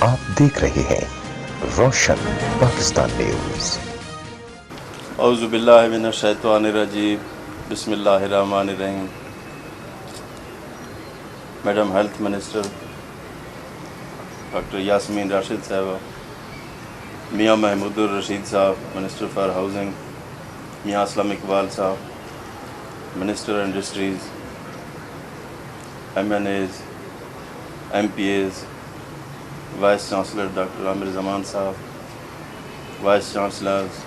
आप देख रहे हैं रोशन पाकिस्तान न्यूज़। औज़ु बिल्लाहि मिनश शैतानिर रजीम, बिस्मिल्लाहिर रहमानिर रहीम। Madam health minister doctor Yasmeen Rashid साहबा, मियाँ महमूदुर रशीद साहब मिनिस्टर फॉर हाउसिंग, मियाँ असलम इकबाल साहब minister industries, MNAs, MPAs, vice chancellor doctor Aamir Zaman साहब, vice chancellors,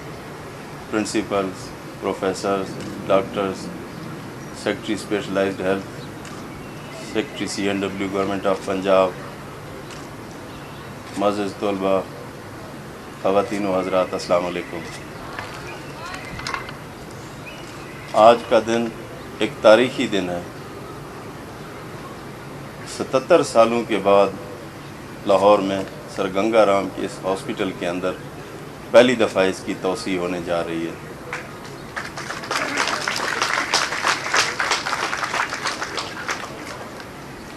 principals, professors, doctors, secretary specialized health, secretary CNW government of Punjab, मुअज़्ज़िज़ तलबा, ख़वातीन व हज़रात, अस्सलाम वालेकुम। आज का दिन एक तारीख़ी दिन है। 77 सालों के बाद लाहौर में सर गंगा राम के इस हॉस्पिटल के अंदर पहली दफ़ा इसकी तोसी होने जा रही है।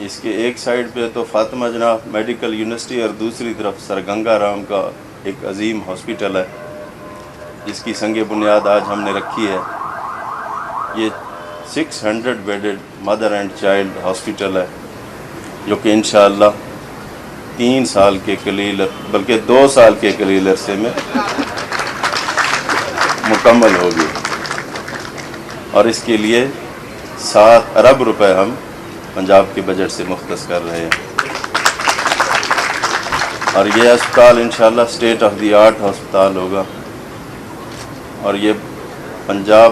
इसके एक साइड पे तो फातिमा जनाब मेडिकल यूनिवर्सिटी और दूसरी तरफ सर गंगा राम का एक अजीम हॉस्पिटल है, जिसकी संग बुनियाद आज हमने रखी है। ये 600 bedded mother and child hospital है, जो कि इंशाअल्लाह 3 साल के कलील बल्कि 2 साल के कलील अरसे में मुकम्मल होगी। और इसके लिए 7 अरब रुपए हम पंजाब के बजट से मुख्तस कर रहे हैं। और ये अस्पताल इंशाअल्लाह स्टेट ऑफ द आर्ट अस्पताल होगा। और ये पंजाब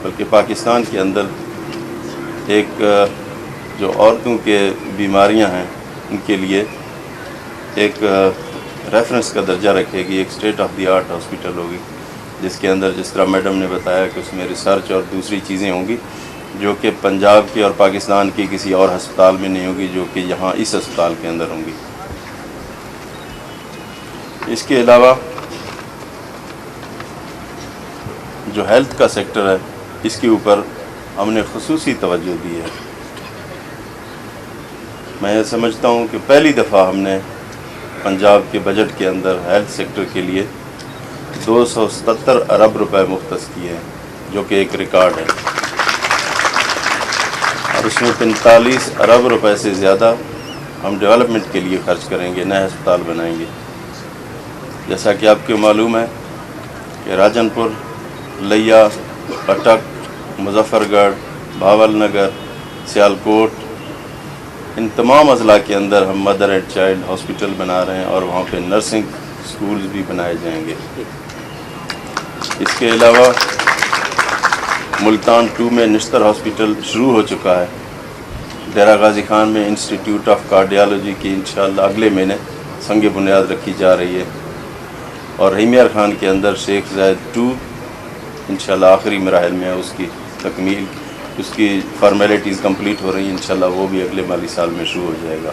बल्कि पाकिस्तान के अंदर एक जो औरतों के बीमारियां हैं उनके लिए एक रेफरेंस का दर्जा रखेगी, एक state of the art hospital होगी, जिसके अंदर जिस तरह मैडम ने बताया कि उसमें रिसर्च और दूसरी चीज़ें होंगी जो कि पंजाब की और पाकिस्तान की किसी और अस्पताल में नहीं होगी, जो कि यहाँ इस अस्पताल के अंदर होंगी। इसके अलावा जो हेल्थ का सेक्टर है, इसके ऊपर हमने खुसूसी तवज्जो दी है। मैं समझता हूँ कि पहली दफ़ा हमने पंजाब के बजट के अंदर हेल्थ सेक्टर के लिए 277 अरब रुपए मुख्तस किए हैं, जो कि एक रिकॉर्ड है। और उसमें 45 अरब रुपए से ज़्यादा हम डेवलपमेंट के लिए खर्च करेंगे, नए अस्पताल बनाएंगे। जैसा कि आपको मालूम है कि राजनपुर, लिया, अटक, मुजफ्फरगढ़, भावल नगर, सियालकोट, इन तमाम अज़ला के अंदर हम मदर एंड चाइल्ड हॉस्पिटल बना रहे हैं और वहाँ पे नर्सिंग स्कूल्स भी बनाए जाएंगे। इसके अलावा मुल्तान 2 में निश्तर हॉस्पिटल शुरू हो चुका है। डेरा गाजी खान में इंस्टीट्यूट ऑफ कार्डियोलॉजी की इंशाअल्लाह अगले महीने संग बुनियाद रखी जा रही है। और रहीमियार खान के अंदर शेख ज़ायद 2 इंशाअल्लाह आखिरी मराहिल में है, उसकी तकमील, उसकी फॉर्मेलिटीज़ कंप्लीट हो रही हैं। इंशाअल्लाह वो भी अगले माली साल में शुरू हो जाएगा।